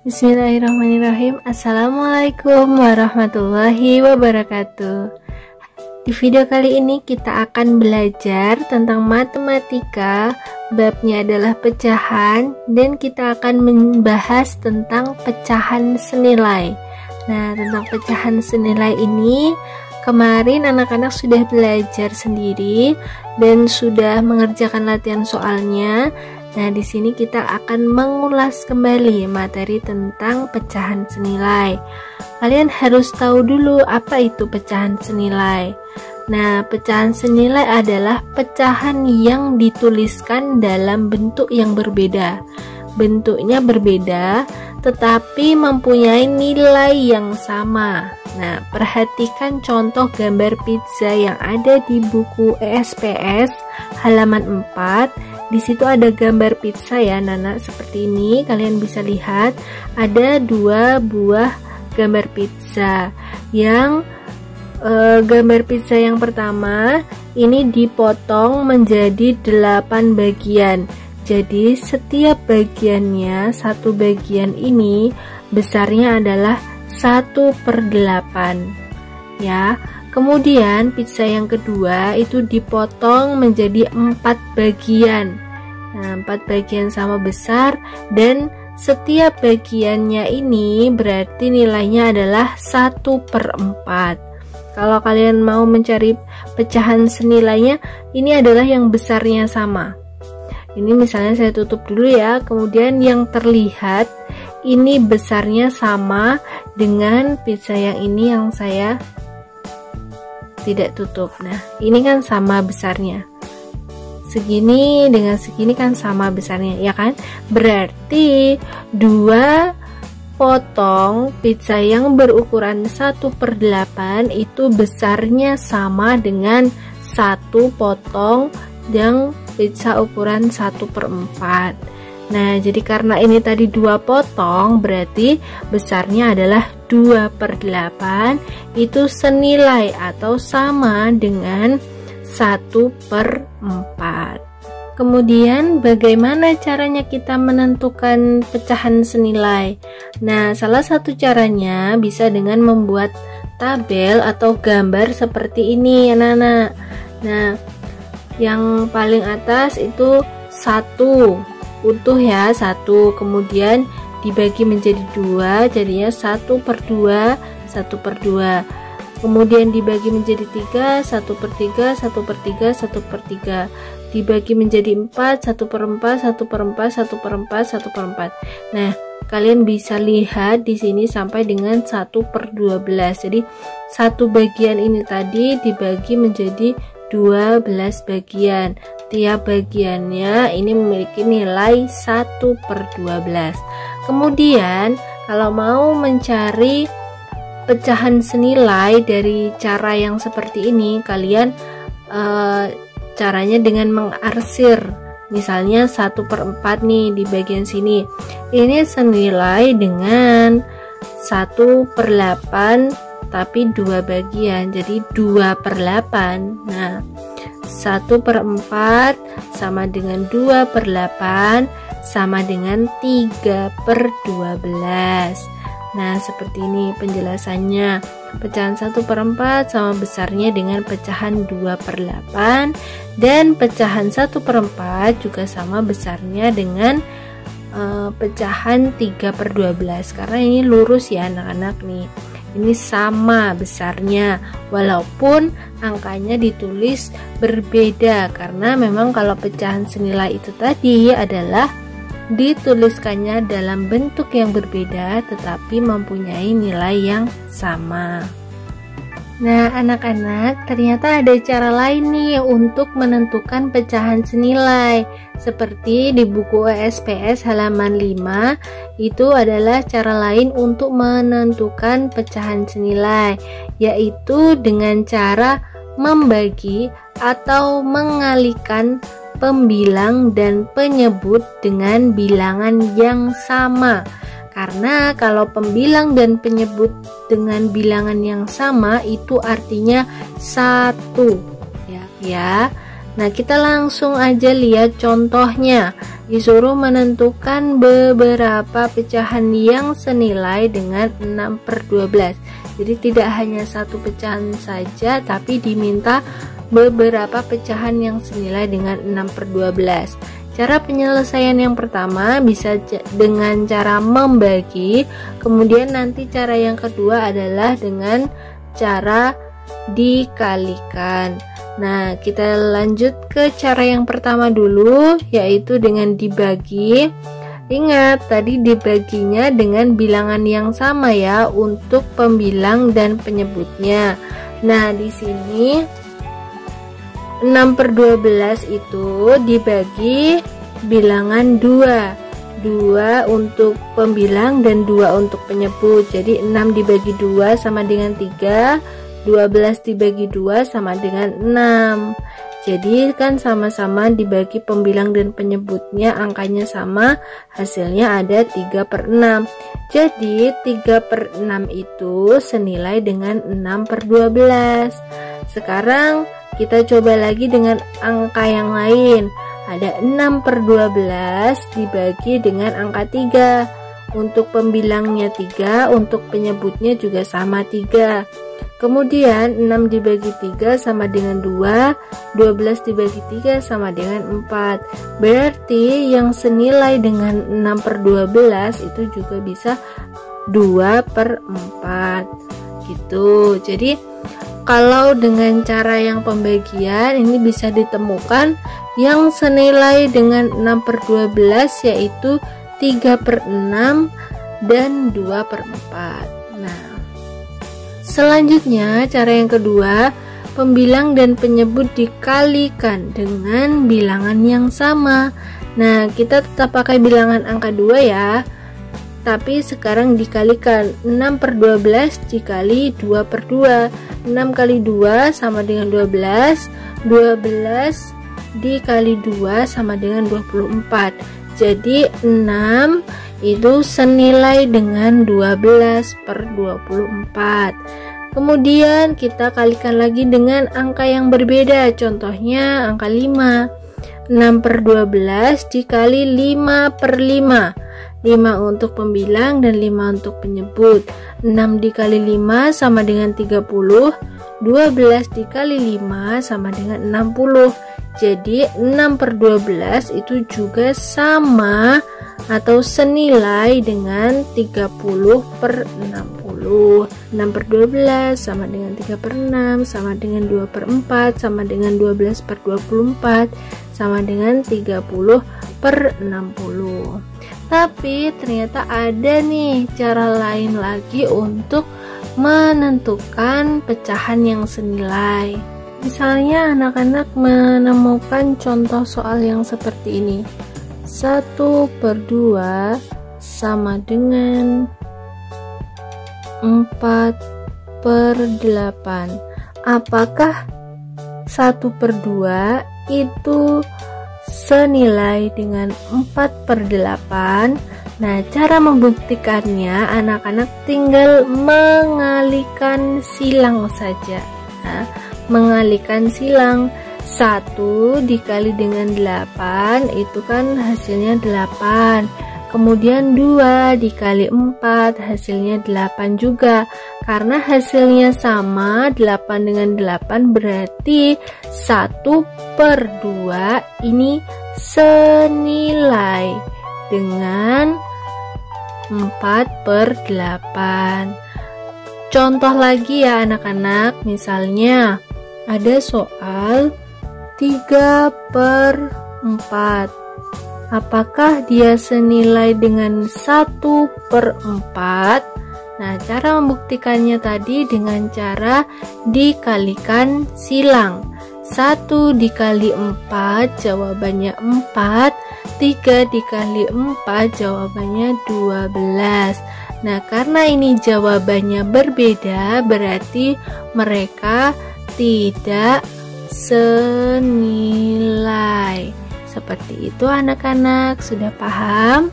Bismillahirrahmanirrahim. Assalamualaikum warahmatullahi wabarakatuh. Di video kali ini kita akan belajar tentang matematika. Babnya adalah pecahan dan kita akan membahas tentang pecahan senilai. Nah, tentang pecahan senilai ini kemarin anak-anak sudah belajar sendiri dan sudah mengerjakan latihan soalnya. Nah, di sini kita akan mengulas kembali materi tentang pecahan senilai. Kalian harus tahu dulu apa itu pecahan senilai. Nah, pecahan senilai adalah pecahan yang dituliskan dalam bentuk yang berbeda. Bentuknya berbeda, tetapi mempunyai nilai yang sama. Nah, perhatikan contoh gambar pizza yang ada di buku ESPS halaman 4. Di situ ada gambar pizza ya, Nana, seperti ini. Kalian bisa lihat ada dua buah gambar pizza. Yang gambar pizza yang pertama ini dipotong menjadi 8 bagian. Jadi setiap bagiannya, satu bagian ini besarnya adalah 1/8 ya. Kemudian pizza yang kedua itu dipotong menjadi 4 bagian. Nah, 4 bagian sama besar dan setiap bagiannya ini berarti nilainya adalah 1/4. Kalau kalian mau mencari pecahan senilainya, ini adalah yang besarnya sama. Ini misalnya saya tutup dulu ya, kemudian yang terlihat ini besarnya sama dengan pizza yang ini yang saya tidak tutup. Nah, ini kan sama besarnya. Segini dengan segini kan sama besarnya, ya kan? Berarti 2 potong pizza yang berukuran 1/8 itu besarnya sama dengan 1 potong yang pizza ukuran 1/4. Nah, jadi karena ini tadi 2 potong, berarti besarnya adalah 2/8, itu senilai atau sama dengan 1/4. Kemudian bagaimana caranya kita menentukan pecahan senilai? Nah, salah satu caranya bisa dengan membuat tabel atau gambar seperti ini, anak-anak. Nah, yang paling atas itu 1 utuh ya, 1, kemudian dibagi menjadi 2, jadinya 1/2, 1/2. Kemudian dibagi menjadi 3, 1/3, 1/3, 1/3. Dibagi menjadi 4, 1/4, 1/4, 1/4, 1/4. Nah, kalian bisa lihat di sini sampai dengan 1/12. Jadi satu bagian ini tadi dibagi menjadi 12 bagian. Tiap bagiannya ini memiliki nilai 1/12. Kemudian kalau mau mencari pecahan senilai dari cara yang seperti ini, kalian caranya dengan mengarsir. Misalnya 1/4 nih di bagian sini. Ini senilai dengan 1/8 tapi 2 bagian, jadi 2/8. Nah, 1/4 sama dengan 2/8 sama dengan 3/12. Nah, seperti ini penjelasannya. Pecahan 1/4 sama besarnya dengan pecahan 2/8, dan pecahan 1/4 juga sama besarnya dengan pecahan 3/12. Karena ini lurus ya anak-anak nih. Ini sama besarnya walaupun angkanya ditulis berbeda, karena memang kalau pecahan senilai itu tadi adalah dituliskannya dalam bentuk yang berbeda tetapi mempunyai nilai yang sama. Nah, anak-anak, ternyata ada cara lain nih untuk menentukan pecahan senilai. Seperti di buku ESPS halaman 5, itu adalah cara lain untuk menentukan pecahan senilai, yaitu dengan cara membagi atau mengalihkan pembilang dan penyebut dengan bilangan yang sama. Karena kalau pembilang dan penyebut dengan bilangan yang sama itu artinya 1 ya. Nah, kita langsung aja lihat contohnya. Disuruh menentukan beberapa pecahan yang senilai dengan 6/12. Jadi tidak hanya satu pecahan saja, tapi diminta beberapa pecahan yang senilai dengan 6/12. Cara penyelesaian yang pertama bisa dengan cara membagi, kemudian nanti cara yang kedua adalah dengan cara dikalikan. Nah, kita lanjut ke cara yang pertama dulu, yaitu dengan dibagi. Ingat, tadi dibaginya dengan bilangan yang sama ya untuk pembilang dan penyebutnya. Nah, di sini 6/12 itu dibagi bilangan 2 untuk pembilang dan 2 untuk penyebut. Jadi 6 dibagi 2 sama dengan 3, 12 dibagi 2 sama dengan 6. Jadi kan sama-sama dibagi pembilang dan penyebutnya, angkanya sama, hasilnya ada 3/6. Jadi 3/6 itu senilai dengan 6/12. Sekarang kita coba lagi dengan angka yang lain. Ada 6/12 dibagi dengan angka 3. Untuk pembilangnya 3, untuk penyebutnya juga sama 3. Kemudian 6 dibagi 3 sama dengan 2, 12 dibagi 3 sama dengan 4. Berarti yang senilai dengan 6/12 itu juga bisa 2/4 gitu. Jadi kalau dengan cara yang pembagian ini bisa ditemukan yang senilai dengan 6/12 yaitu 3/6 dan 2/4. Nah, selanjutnya cara yang kedua, pembilang dan penyebut dikalikan dengan bilangan yang sama. Nah, kita tetap pakai bilangan angka 2 ya, tapi sekarang dikalikan. 6/12 dikali 2/2. 6 kali 2 sama dengan 12. 12 dikali 2 sama dengan 24. Jadi 6 itu senilai dengan 12/24. Kemudian kita kalikan lagi dengan angka yang berbeda. Contohnya angka 5. 6/12 dikali 5/5. 5 untuk pembilang dan 5 untuk penyebut. 6 dikali 5 sama dengan 30. 12 dikali 5 sama dengan 60. Jadi 6/12 itu juga sama atau senilai dengan 30/60. 6/12 sama dengan 3/6 sama dengan 2/4 sama dengan 12/24 sama dengan 30/60. Tapi ternyata ada nih cara lain lagi untuk menentukan pecahan yang senilai. Misalnya anak-anak menemukan contoh soal yang seperti ini. 1/2 sama dengan 4/8. Apakah 1/2 itu senilai dengan 4/8? Nah, cara membuktikannya anak-anak tinggal mengalihkan silang saja. Nah, mengalihkan silang, 1 dikali dengan 8 itu kan hasilnya 8. Kemudian 2 dikali 4 hasilnya 8 juga. Karena hasilnya sama, 8 dengan 8 berarti 1/2 ini senilai dengan 4/8. Contoh lagi ya anak-anak, misalnya ada soal 3/4. Apakah dia senilai dengan 1/4? Nah, cara membuktikannya tadi dengan cara dikalikan silang. 1 dikali 4 jawabannya 4. 3 dikali 4 jawabannya 12. Nah, karena ini jawabannya berbeda, berarti mereka tidak senilai. Seperti itu anak-anak, sudah paham?